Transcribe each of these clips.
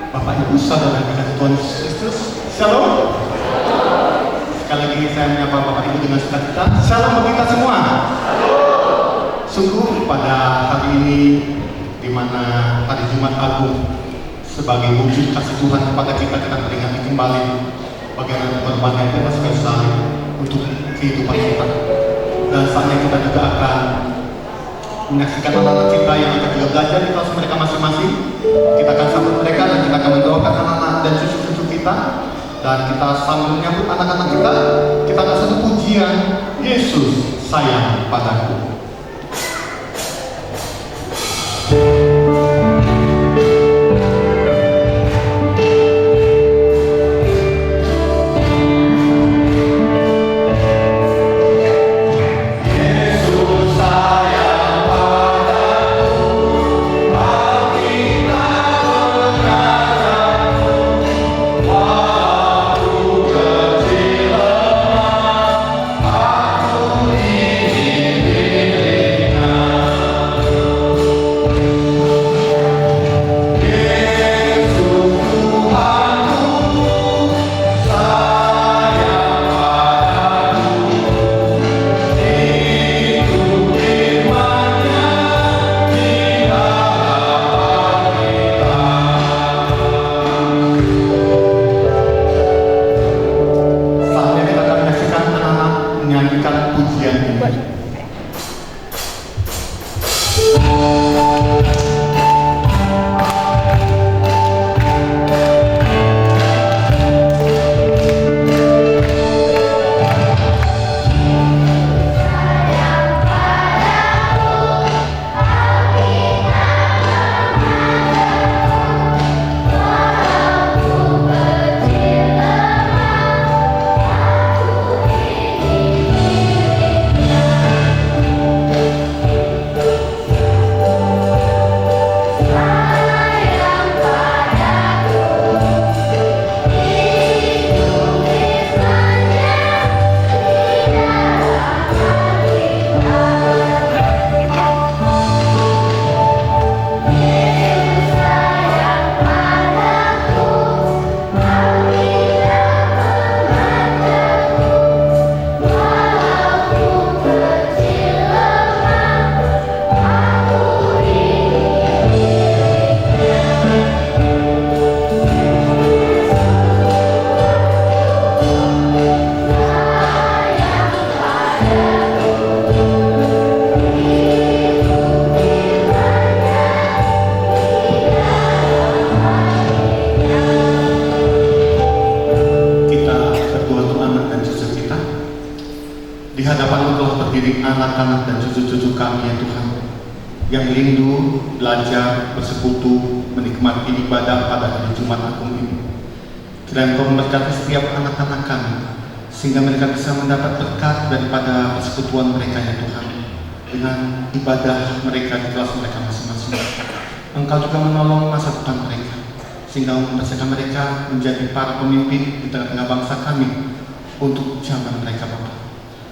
Bapak Ibu Saudara dikasih Tuhan Yesus Kristus, Shalom. Sekali lagi saya menyapa Bapak Ibu dengan sukacita. Shalom bagi kita semua. Sungguh pada hari ini, di mana hari Jumat Agung, sebagai wujud kasih Tuhan kepada kita peringati kembali bagaimana berbagai bebas sekali untuk kehidupan kita. Dan saatnya kita juga akan menyaksikan anak-anak kita yang akan juga belajar di kelas mereka masing-masing. Kita akan sambut mereka dan kita akan mendoakan anak-anak dan cucu-cucu kita. Dan kita sambil menyambut anak-anak kita akan satu pujian, Yesus sayang padaku. Anak-anak dan cucu-cucu kami ya Tuhan, yang rindu belajar, bersekutu, menikmati ibadah pada hari Jumat Agung ini. Kiranya Engkau memberkati setiap anak-anak kami, sehingga mereka bisa mendapat berkat daripada persekutuan mereka ya Tuhan, dengan ibadah mereka di kelas mereka masing-masing. Engkau juga menolong masa depan mereka, sehingga mempersiapkan mereka menjadi para pemimpin di tengah-tengah bangsa kami untuk zaman mereka Bapa.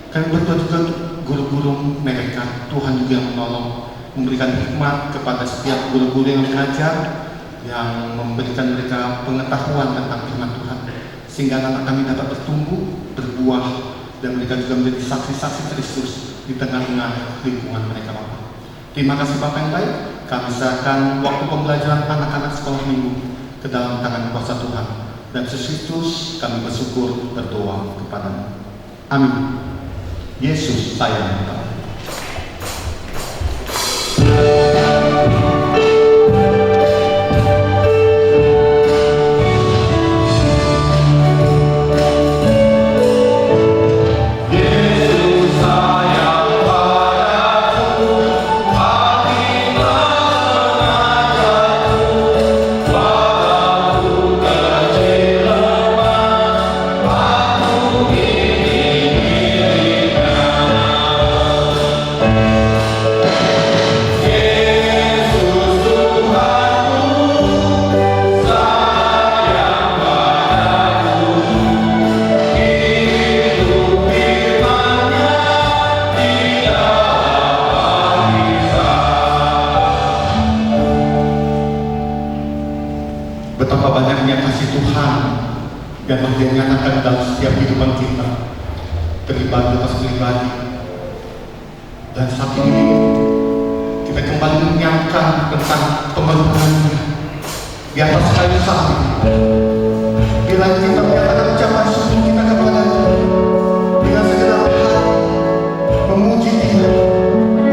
Kami berdoa juga untuk guru-guru mereka, Tuhan juga yang menolong, memberikan hikmat kepada setiap guru-guru yang mengajar, yang memberikan mereka pengetahuan tentang firman Tuhan, sehingga anak kami dapat bertumbuh, berbuah, dan mereka juga menjadi saksi-saksi Kristus di tengah-tengah lingkungan mereka Bapak. Terima kasih Bapak yang baik, kami serahkan waktu pembelajaran anak-anak sekolah minggu ke dalam tangan kuasa Tuhan, dan Yesus Kristus kami bersyukur berdoa kepada-Mu. Amin. Yesus sayang kita. betapa banyaknya kasih Tuhan yang telah dinyatakan dalam setiap kehidupan kita, terlibat lepas pribadi. Dan saat ini kita kembali mengingatkan tentang pemberitaannya di atas kayu salib. Bila kita menyatakan ucapan syukur kita kepada-Nya, dengan segenap hati memuji Dia,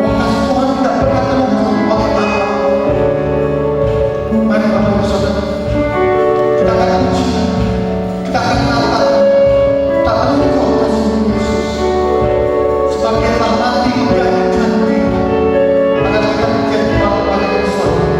bahwa kasih Tuhan tidak pernah terukur oleh apa. Mari Bapak Ibu Saudara, kita akan puji, kita akan katakan tak terukur kasih Yesus, sebab Dia telah mati menggantikan kita agar kita menjadi orang-orang yang selamat.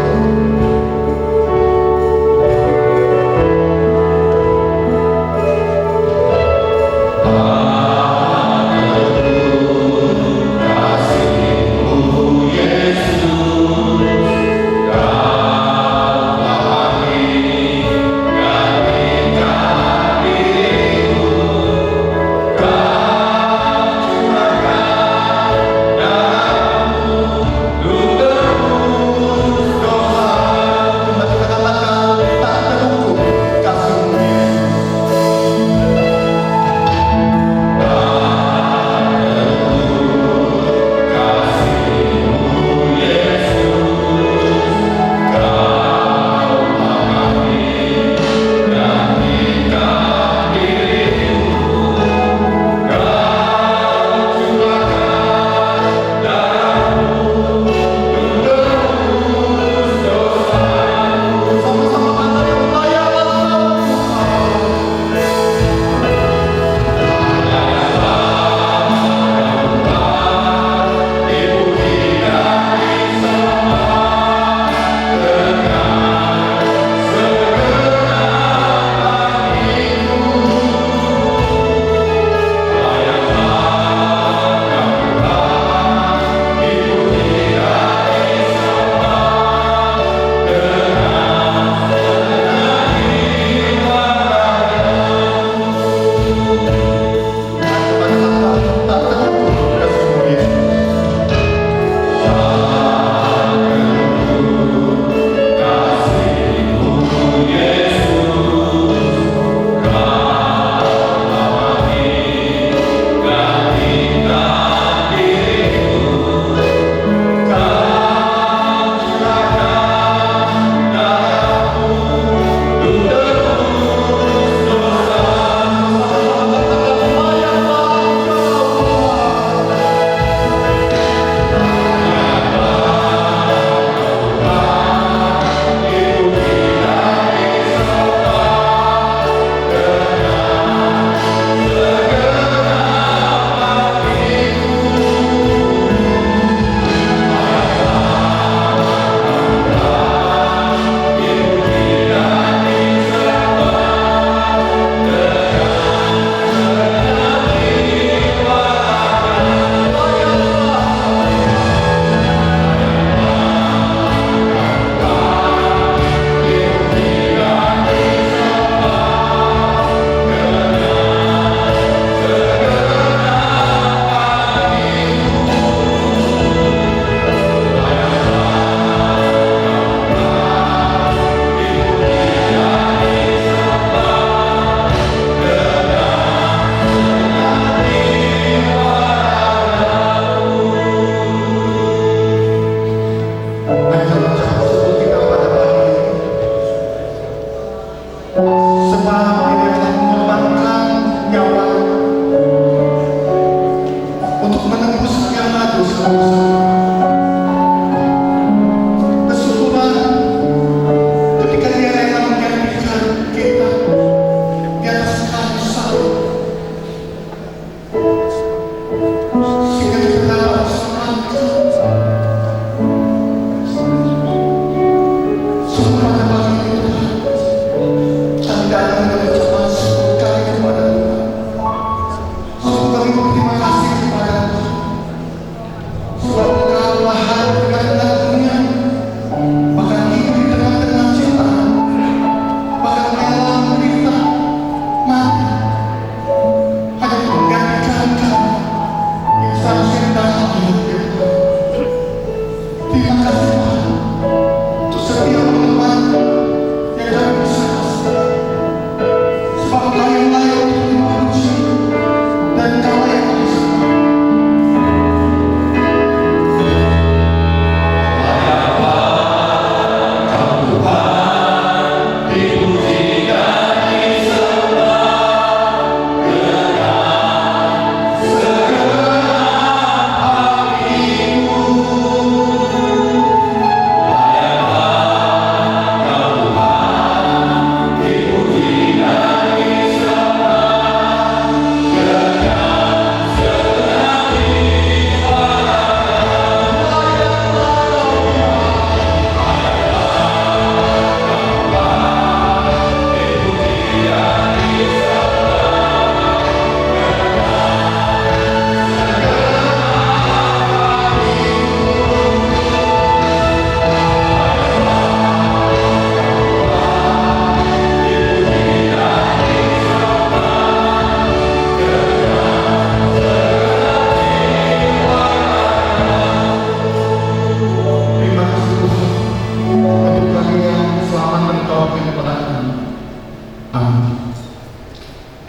Amin.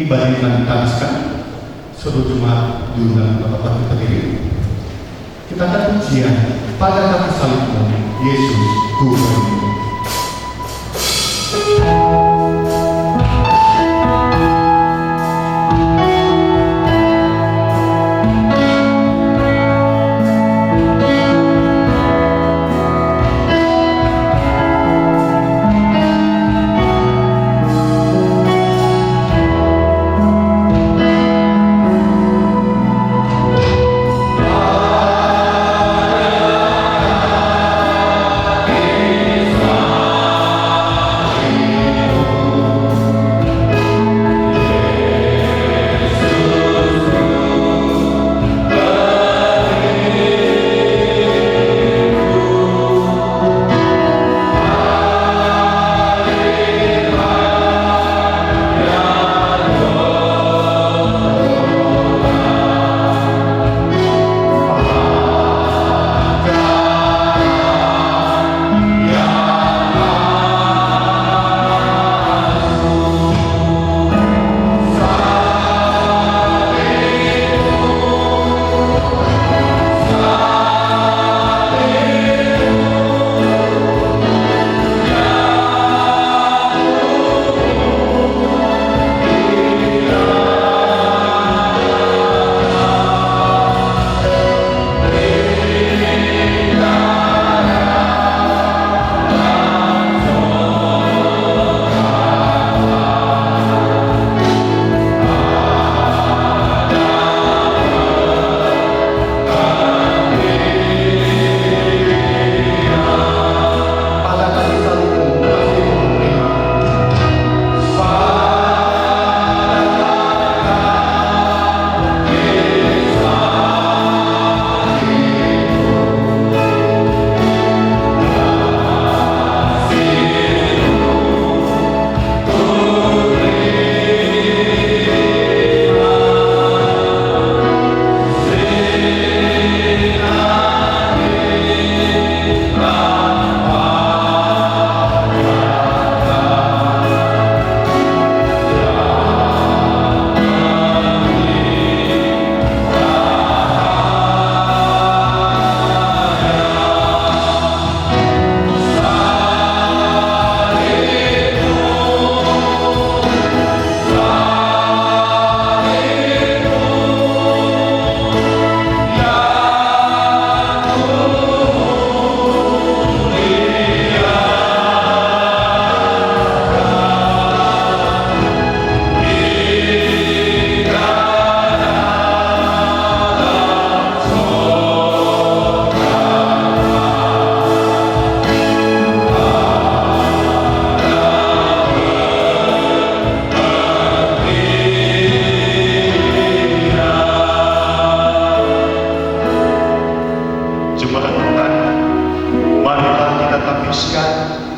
Ibadah yang telah ditabiskan seluruh jemaat diundang Bapak kita berdiri. Kita akan pujian pada kaki salibmu, Yesus Tuhan.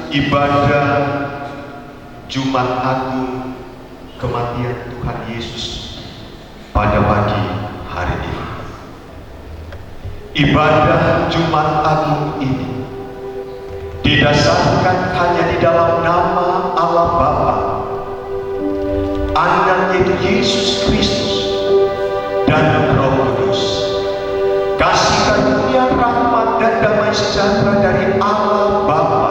Ibadah Jumat Agung kematian Tuhan Yesus pada pagi hari ini. Ibadah Jumat Agung ini didasarkan hanya di dalam nama Allah Bapa, Anak yaitu Yesus Kristus, dan Roh Kudus. Kasih karunia, rahmat, dan damai sejahtera dari Allah Bapa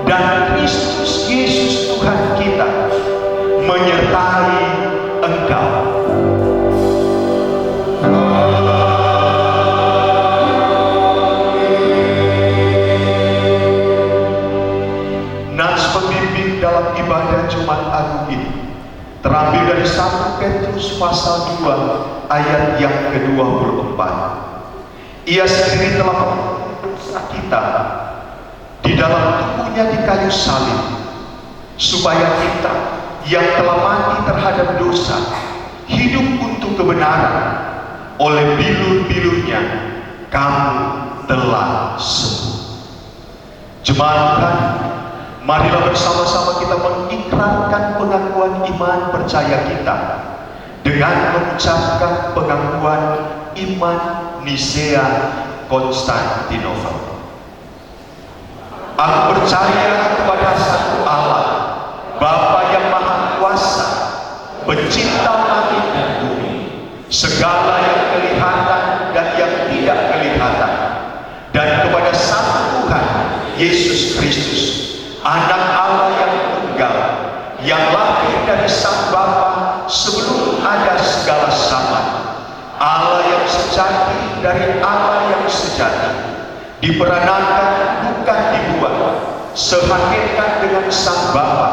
dan Kristus Yesus Tuhan kita menyertai engkau. Nas pembimbing dalam ibadah Jumat Agung ini terambil dari 1 Petrus pasal 2 ayat yang ke-24. Ia sendiri telah mendosa kita di dalam tubuhnya di kayu salib, supaya kita yang telah mati terhadap dosa hidup untuk kebenaran. Oleh bilur-bilurnya kamu telah sembuh. Jemaat Tuhan, marilah bersama-sama kita mengikrarkan pengakuan iman percaya kita dengan mengucapkan pengakuan iman Nisea Konstantinopel. Aku percaya kepada satu Allah, Bapa yang Maha Anak Allah yang tunggal, yang lahir dari Sang Bapa sebelum ada segala zaman, Allah yang sejati dari Allah yang sejati, diperankan bukan dibuat, sehakikat dengan Sang Bapa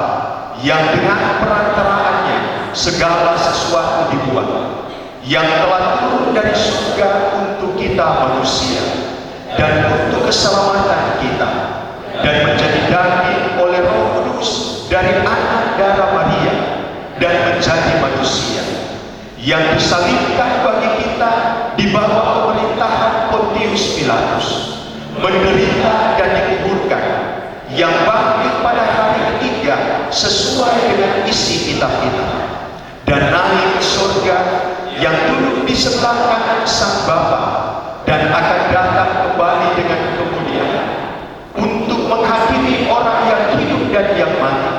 yang dengan perantaraannya segala sesuatu dibuat, yang telah turun dari surga untuk kita manusia dan untuk keselamatan kita, dan menjadi daging oleh Roh Kudus dari anak darah Maria dan menjadi manusia, yang disalibkan bagi kita di bawah pemerintahan Pontius Pilatus, menderita dan dikuburkan, yang bangkit pada hari ketiga sesuai dengan isi kitab kita, dan naik ke surga, yang duduk di sebelah kanan Sang Bapa dan akan datang kembali dengan kemuliaan untuk menghakimi orang yang hidup dan yang mati,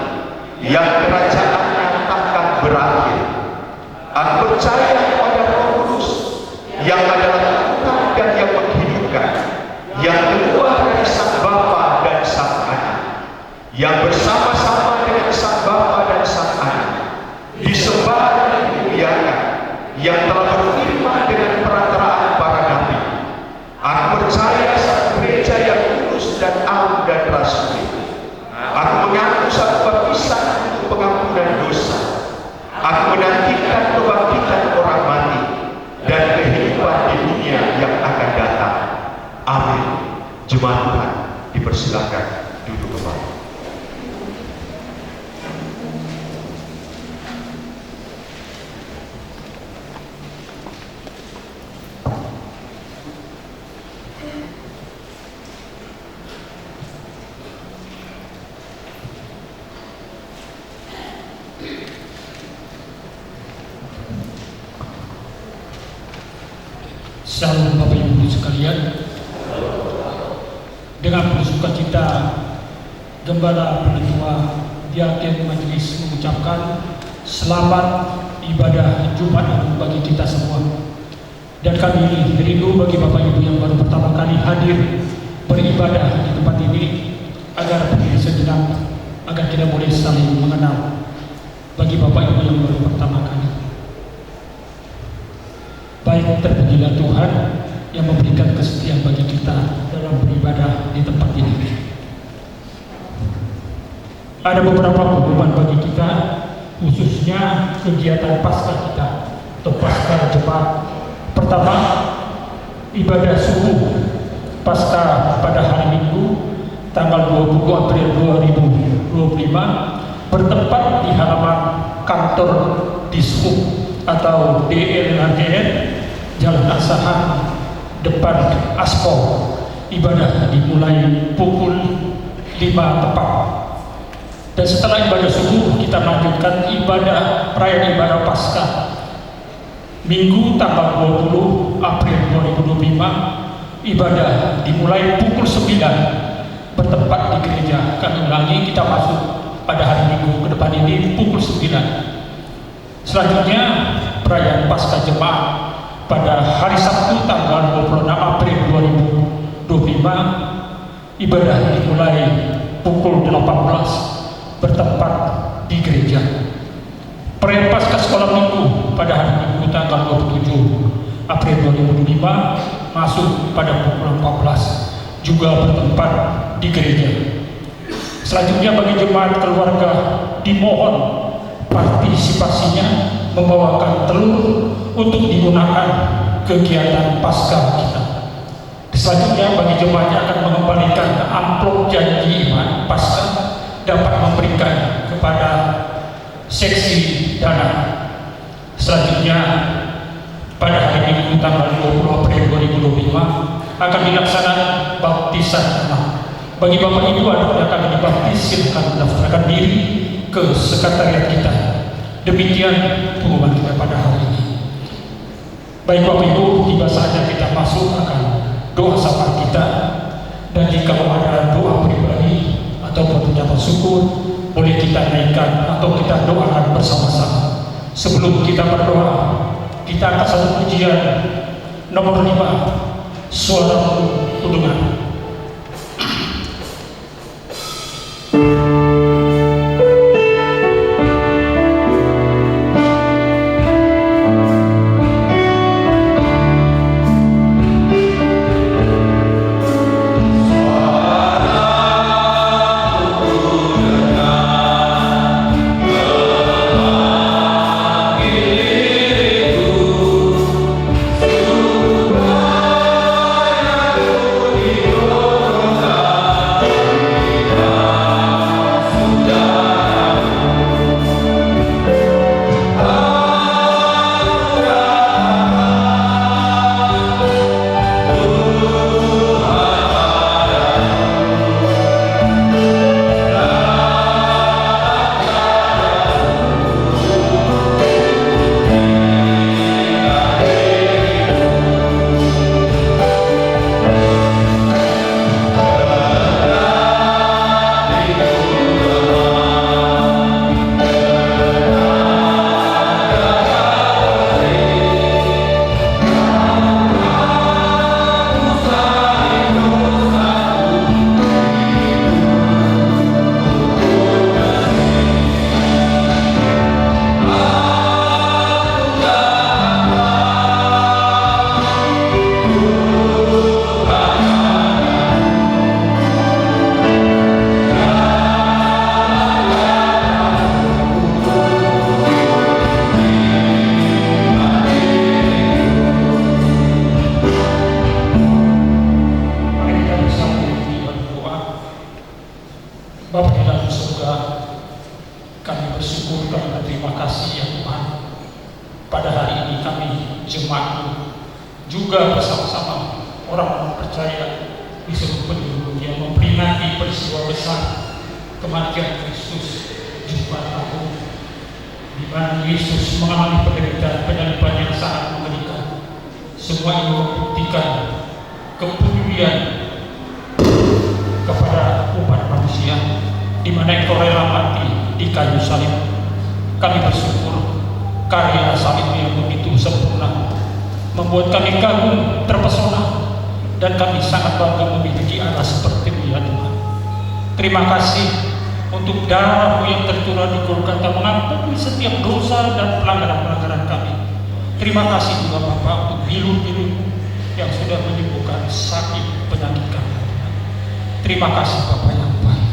yang kerajaannya akan berakhir. Aku percaya pada Roh Kudus yang adalah Tuhan dan yang menghidupkan, yang keluar dari Sang Bapa dan Sang Anak, yang bersama-sama dengan Sang Bapa dan Sang Anak disembah dan dimuliakan, yang telah berfirman dengan perantaraan para nabi. Aku percaya satu gereja yang kudus dan am dan rasuli. Aku mengaku satu baptisan untuk pengampunan dosa. Aku menantikan kebangkitan orang mati dan kehidupan di dunia yang akan datang. Amin. Jemaat Tuhan, dipersilakan duduk kembali. Shalom Bapak Ibu sekalian. Dengan bersukacita, Gembala Penetua Diaken Majelis mengucapkan selamat ibadah Jumat Agung bagi kita semua. Dan kami rindu bagi Bapak Ibu yang baru pertama kali hadir beribadah di tempat ini, agar berdiri sejenak, agar kita boleh saling mengenal. Bagi Bapak Ibu yang baru pertama kali, baik, terpujilah Tuhan yang memberikan kesetiaan bagi kita dalam beribadah di tempat ini. Ada beberapa pengumuman bagi kita, khususnya kegiatan Paskah kita atau Paskah Jemaat. Pertama, ibadah subuh Paskah pada hari Minggu tanggal 20 April 2025 bertempat di halaman kantor Dishub atau DLHDN Jalan Asahan depan Aspol. Ibadah dimulai pukul 5 tepat. Dan setelah ibadah subuh kita lanjutkan perayaan ibadah Paskah Minggu tanggal 20 April 2025. Ibadah dimulai pukul 9 bertempat di gereja. Kami ulangi, kita masuk pada hari Minggu ke depan ini pukul 9. Selanjutnya perayaan Paskah Jemaat pada hari Sabtu tanggal 26 April 2025. Ibadah dimulai pukul 18 bertempat di gereja. Perayaan Paskah Sekolah Minggu pada hari Minggu tanggal 27 April 2025 masuk pada pukul 14 juga bertempat di gereja. Selanjutnya bagi jemaat keluarga dimohon partisipasinya membawakan telur untuk digunakan kegiatan Paskah kita. Selanjutnya bagi jemaat yang akan mengembalikan amplop janji iman Paskah dapat memberikan kepada seksi dana. Selanjutnya pada hari Minggu tanggal 20 April 2025 akan dilaksanakan baptisan anak. Bagi Bapak Ibu anak yang akan dibaptis, silakan mendaftarkan diri ke sekretariat kita. Demikian pengumuman kita pada hari ini. Baik Bapak Ibu, tiba saatnya kita masuk akan doa sapa kita. Dan jika ada doa pribadi atau ucapan syukur, boleh kita naikkan atau kita doakan bersama-sama. Sebelum kita berdoa, kita akan satu pujian nomor 5, Suara Udungan. Bapa di dalam surga, kami bersyukur, kami berterima kasih ya Tuhan. Pada hari ini kami jemaat juga bersama-sama orang percaya di seluruh penjuru yang memperingati peristiwa besar kematian Kristus, Jumat Agung, di mana Yesus mengalami penderitaan penyaliban yang sangat mengerikan. Semua ini membuktikan kepedulian kepada umat manusia, di mana Engkau rela mati di kayu salib. Kami bersyukur karya salib yang begitu sempurna membuat kami kagum, terpesona, dan kami sangat bangga memiliki Allah seperti Dia Tuhan. Terima kasih untuk darah-Mu yang tercurah di Golgota mengampuni setiap dosa dan pelanggaran-pelanggaran kami. Terima kasih juga Bapa untuk bilur-bilur-Mu yang sudah menyembuhkan sakit penyakit kami. Terima kasih Bapa yang baik.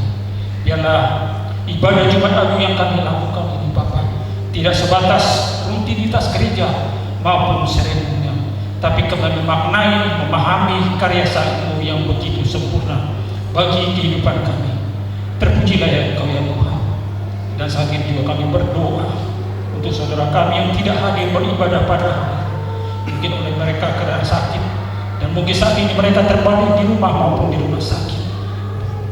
Biarlah ibadah Jumat Agung yang kami lakukan ini Bapa tidak sebatas rutinitas gereja maupun seremonial, tapi kami memaknai, memahami karya salib-Mu yang begitu sempurna bagi kehidupan kami. Terpujilah ya Engkau ya Tuhan. Dan saat ini juga kami berdoa untuk saudara kami yang tidak hadir beribadah pada hari, mungkin oleh mereka karena sakit, dan mungkin saat ini mereka terbalik di rumah maupun di rumah sakit.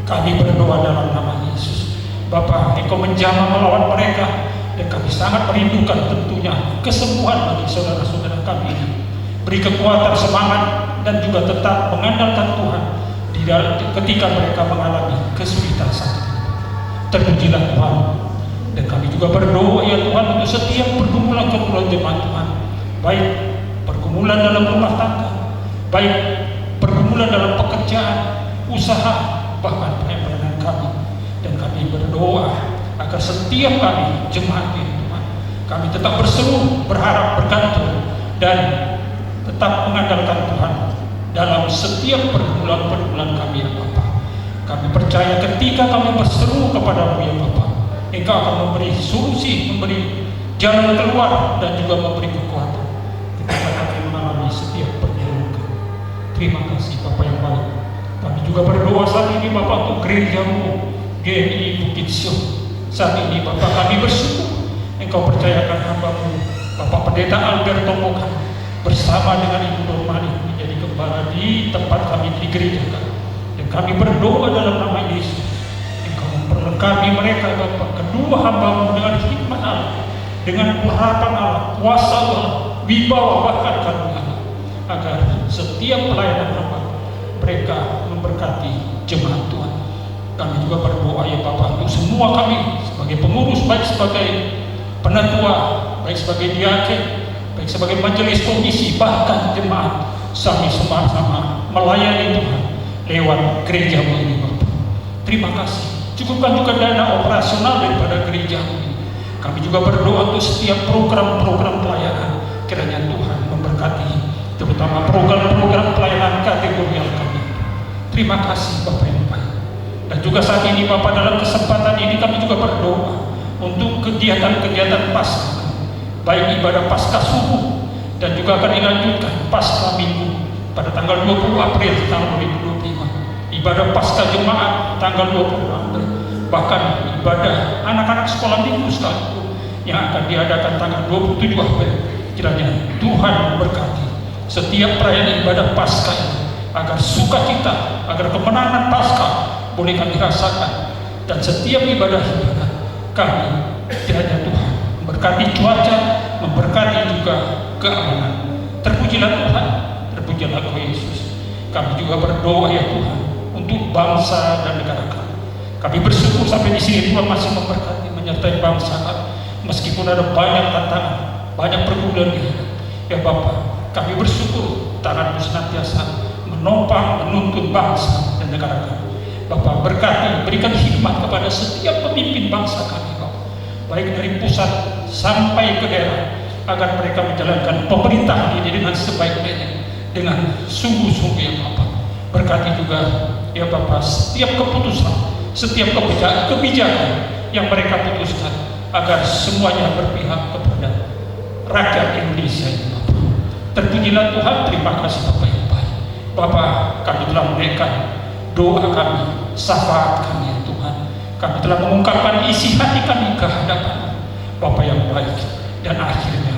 Kami berdoa dalam nama Yesus. Bapa, Engkau menjamah melawan mereka, dan kami sangat merindukan tentunya kesembuhan bagi saudara-saudara kami ini. Beri kekuatan, semangat, dan juga tetap mengandalkan Tuhan ketika mereka mengalami kesulitan sakit. Terpujilah Tuhan. Dan kami juga berdoa ya Tuhan untuk setiap pergumulan-pergumulan jemaat Tuhan, baik pergumulan dalam rumah tangga, baik pergumulan dalam pekerjaan, usaha, bahkan pelayanan kami. Dan kami berdoa agar setiap kami jemaat ya Tuhan, kami tetap berseru, berharap, bergantung, dan tetap mengandalkan Tuhan dalam setiap pergumulan-pergumulan kami ya Bapa. Kami percaya ketika kami berseru kepada-Mu ya Bapa, Engkau akan memberi solusi, memberi jalan keluar, dan juga memberi kekuatan ketika kami mengalami setiap pergumulan kami. Terima kasih Bapa yang baik. Kami juga berdoa saat ini Bapa untuk gereja-Mu GMI Bukit Sion. Saat ini Bapa kami bersyukur Engkau percayakan hamba-Mu Bapak Pendeta Alberto Mokan bersama dengan Ibu Normani menjadi gembala di tempat kami di gereja kami. Dan kami berdoa dalam nama Yesus, Engkau memperlengkapi mereka Bapak, kedua hamba-Mu dengan hikmat Allah, dengan harapan Allah, kuasa Allah, wibawa bahkan karunia Allah, agar setiap pelayanan hamba mereka memberkati jemaat Tuhan. Kami juga berdoa ya Bapak untuk semua kami sebagai pengurus, baik sebagai penatua, baik sebagai diaken, baik sebagai majelis komisi, bahkan jemaat, kami sama-sama melayani Tuhan lewat gereja-Mu ini Bapak. Terima kasih. Cukupkan juga dana operasional daripada gereja-Mu ini. Kami juga berdoa untuk setiap program-program pelayanan, kiranya Tuhan memberkati, terutama program-program pelayanan kategorial kami. Terima kasih Bapak yang baik. Dan juga saat ini Bapak, dalam kesempatan ini kami juga berdoa untuk kegiatan-kegiatan Paskah, baik ibadah Paskah subuh dan juga akan dilanjutkan Paskah Minggu pada tanggal 20 April tahun 2025, ibadah Paskah Jemaat tanggal 20 April, bahkan ibadah anak-anak sekolah minggu sekalipun yang akan diadakan tanggal 27 April. Kiranya Tuhan memberkati setiap perayaan ibadah Paskah ini, agar sukacita, agar kemenangan Paskah boleh kami rasakan, dan setiap ibadah-ibadah kami kiranya Tuhan memberkati cuaca, memberkati juga keamanan. Terpujilah Tuhan, terpujilah Kau Yesus. Kami juga berdoa ya Tuhan untuk bangsa dan negara kami. Kami bersyukur sampai di sini Tuhan masih memberkati, menyertai bangsa kami, meskipun ada banyak tantangan, banyak pergumulan di hidup. Ya Bapa, kami bersyukur tangan-Mu senantiasa menopang, menuntun bangsa dan negara kami. Bapak berkati, berikan hikmat kepada setiap pemimpin bangsa kami Bapak, baik dari pusat sampai ke daerah, agar mereka menjalankan pemerintahan ini dengan sebaik-baiknya, dengan sungguh-sungguh ya Bapak. Berkati juga ya Bapak setiap keputusan, setiap kebijakan yang mereka putuskan, agar semuanya berpihak kepada rakyat Indonesia ya Bapak. Terpujilah Tuhan. Terima kasih Bapak yang baik. Bapak, kami telah menaikkan doa kami, syafaat kami ya Tuhan, Kami telah mengungkapkan isi hati kami ke hadapan Bapa yang baik, dan akhirnya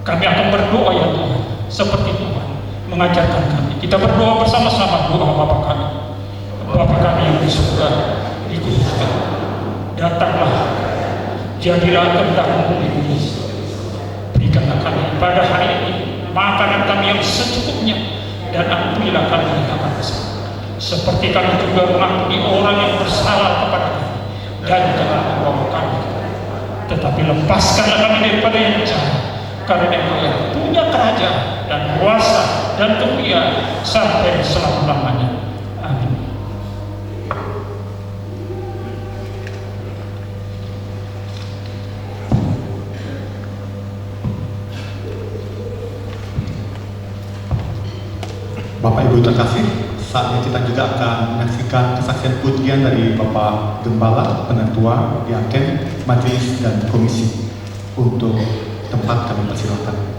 kami akan berdoa ya Tuhan, seperti Tuhan mengajarkan kami. Kita berdoa bersama-sama doa Bapa kami. Bapa kami yang di surga, dikuduskan. Datanglah, jadilah kehendak-Mu di bumi. Berikanlah kami pada hari ini makanan kami yang secukupnya, dan ampunilah kami akan dosa, seperti kami juga mengampuni orang yang bersalah kepada kami, dan jangan membawa kami, tetapi lepaskanlah kami daripada yang jahat, karena Engkau yang punya kerajaan dan kuasa dan kemuliaan sampai selama-lamanya. Amin. Bapak Ibu terkasih, saatnya kita juga akan menyaksikan kesaksian pujian dari Bapak Gembala, Penatua, Diaken, Majelis, dan Komisi. Untuk tempat kami persilakan.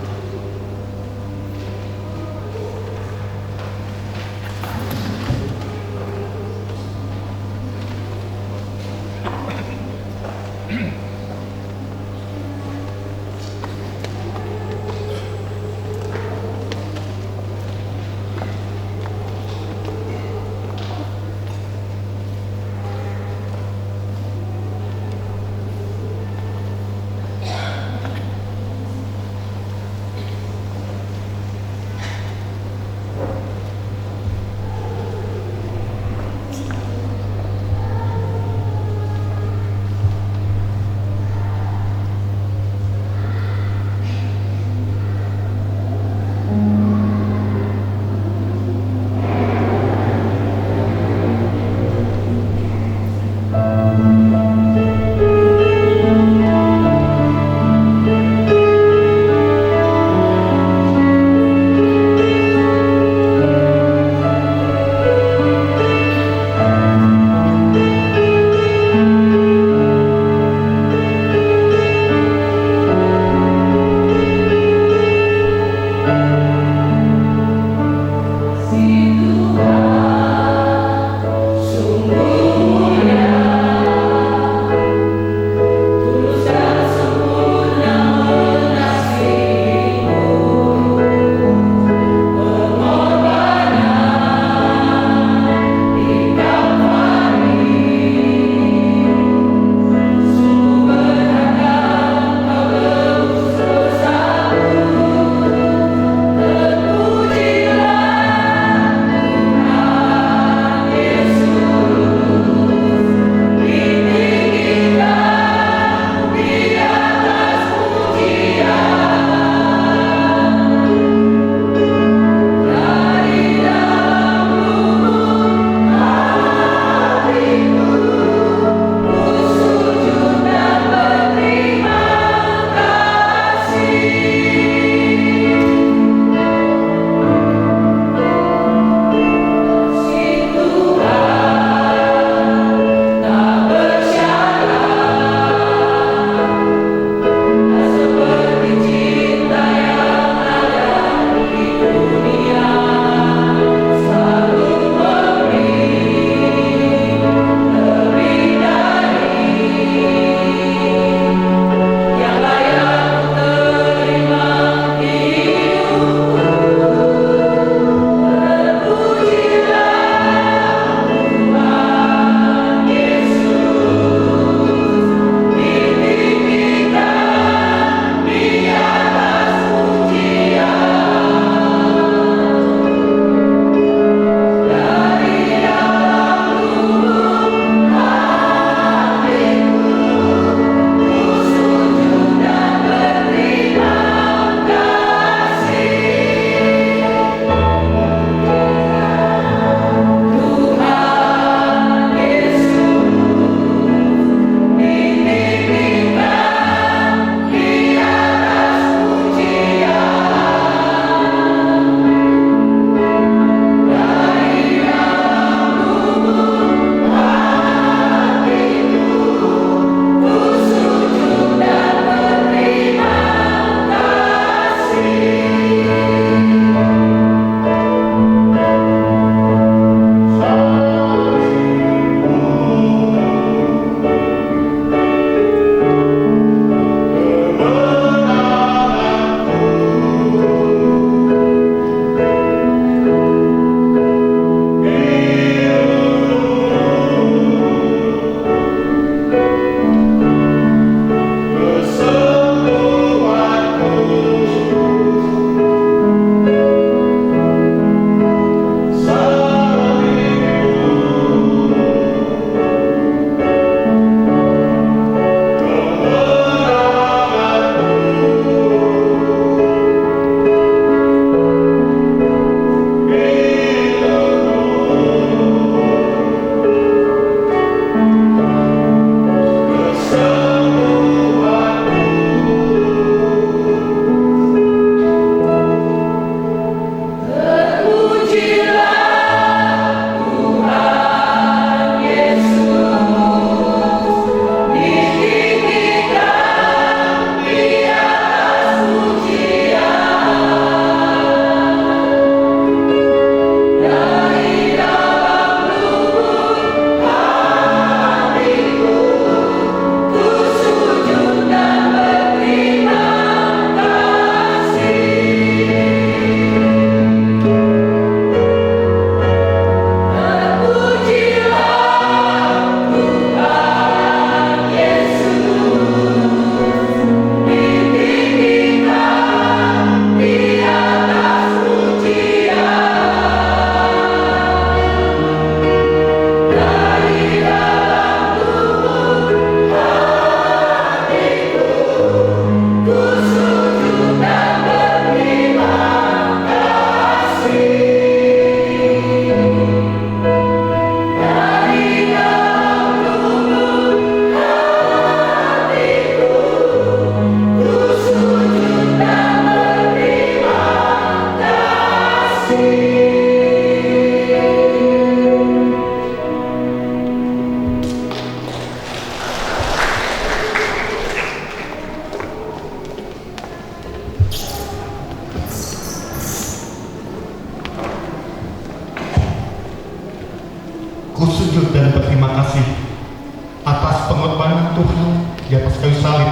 pengorbanan Tuhan di atas kayu salib,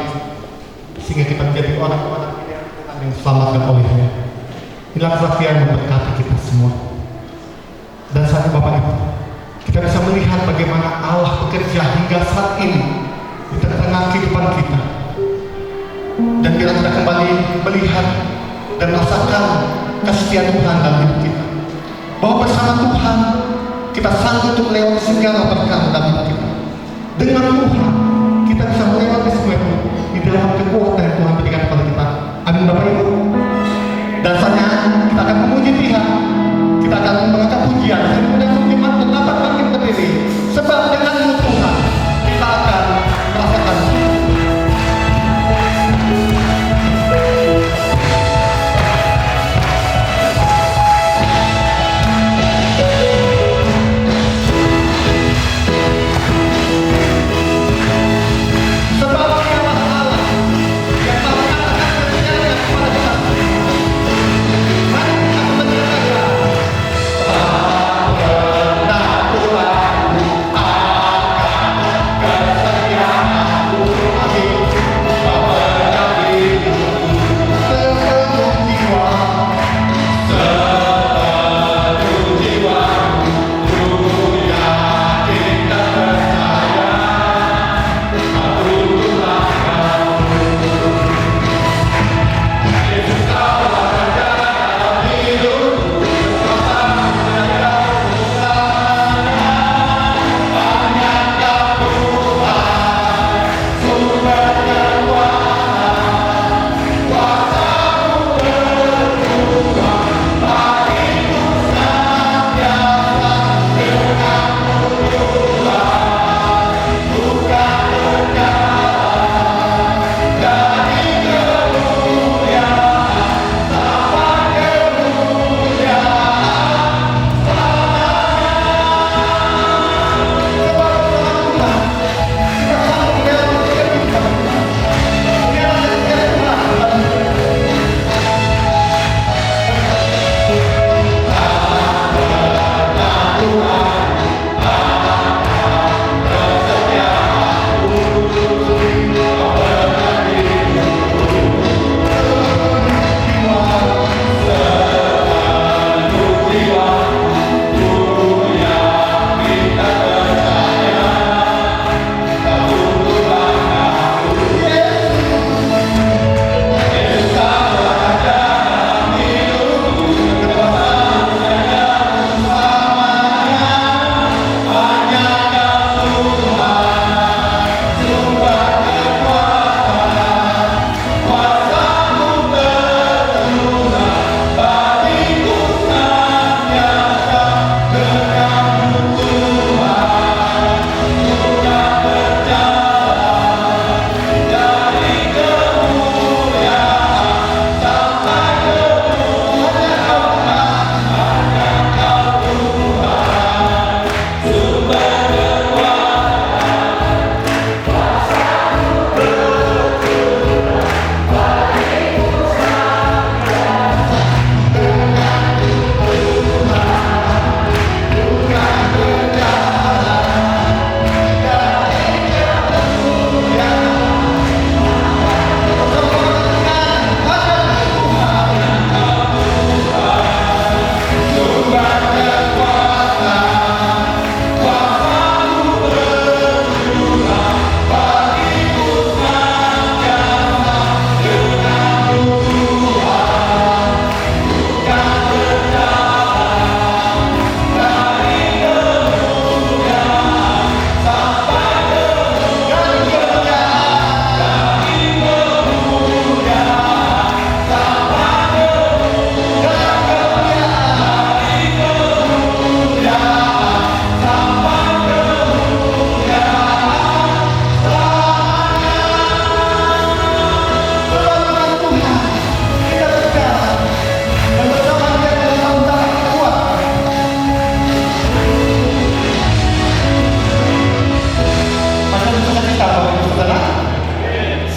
sehingga kita menjadi orang-orang yang diselamatkan olehnya. Inilah kesaksian memberkati kita semua. Dan saat ini Bapak Ibu, kita bisa melihat bagaimana Allah bekerja hingga saat ini di tengah kehidupan kita. Dan kita sudah kembali melihat dan merasakan kesetiaan Tuhan dalam hidup kita. Bahwa bersama Tuhan kita sanggup untuk melewati segala perkara dalam hidup kita. Dengan Tuhan kita bisa melewati semua itu di dalam kekuatan yang Tuhan berikan kepada kita. Amin Bapak Ibu. Dan saatnya kita akan memuji Tuhan. Kita akan mengangkat pujian. Saya kemudian firman dapat bangkit berdiri. Sebab denganmu Tuhan kita akan merasakan.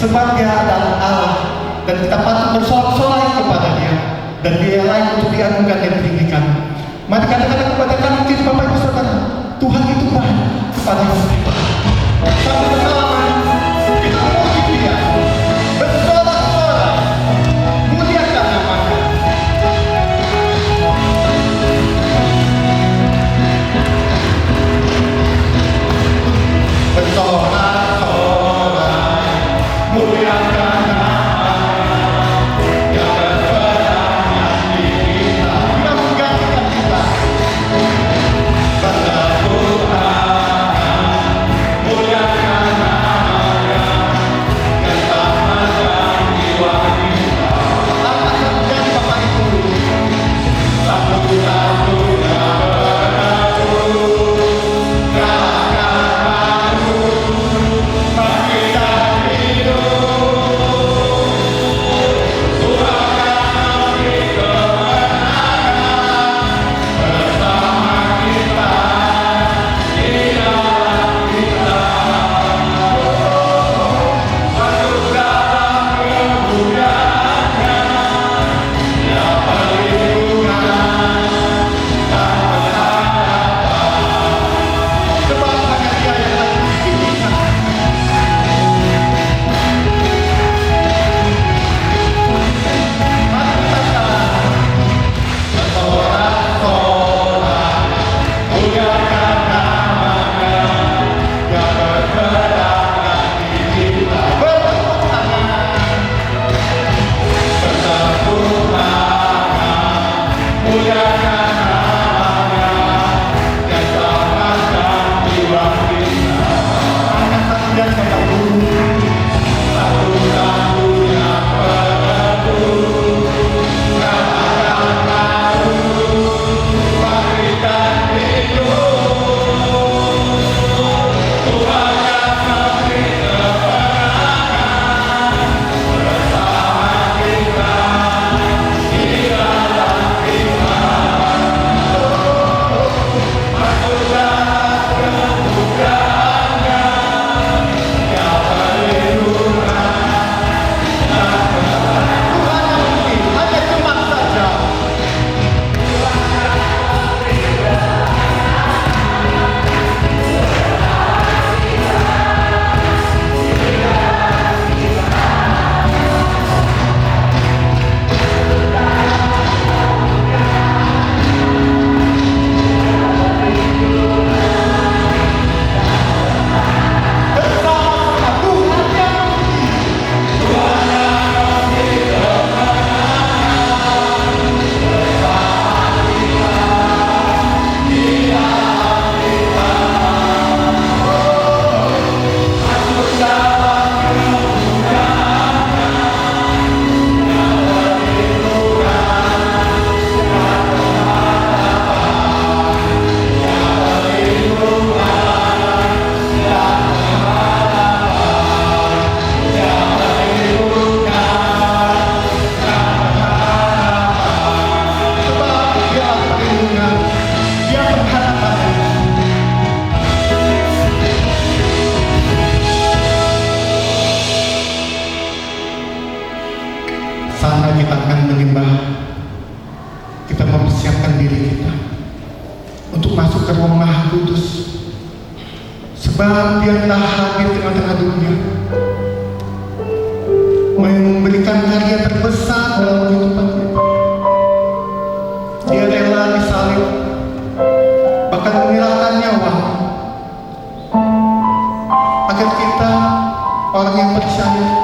sebab dia adalah Allah dan kita patut bersorak-sorai kepada dia dan dia lain untuk dianugerakan dan ditinggikan. Mari katakan kepada kami Bapak Ibu Saudara, Tuhan itu baik kepada kita. Sampai bersama. mari kita akan menyembah. Kita mempersiapkan diri kita untuk masuk ke ruang Maha Kudus. Sebab Dia telah hadir di tengah-tengah dunia, memberikan karya terbesar dalam kehidupan kita. Dia rela disalib, bahkan menyerahkan nyawa agar kita, orang yang percaya,